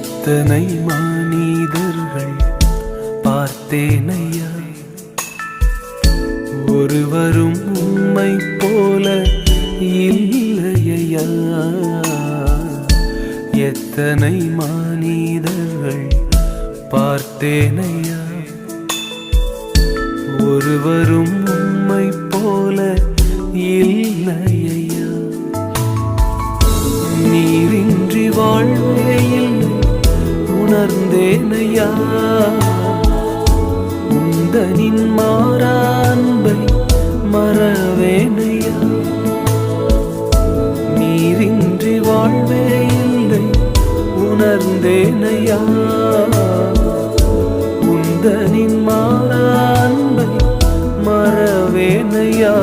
எத்தனை மனிதர்கள் பார்த்தேனையா, ஒருவரும் உம்மை போல இல்லையா. எத்தனை மனிதர்கள் பார்த்தேனையா, ஒருவரும் உம்மை போல இல்லையா. நீரின்றி வாழ்வே இல்லை உணர்ந்தேனையா, உந்தனின் மாறான்பை மறவேனையா. நீரின்றி வாழ்வே இல்லை உணர்ந்தேனையா, உந்தனின் மாறான்பை மறவேனையா.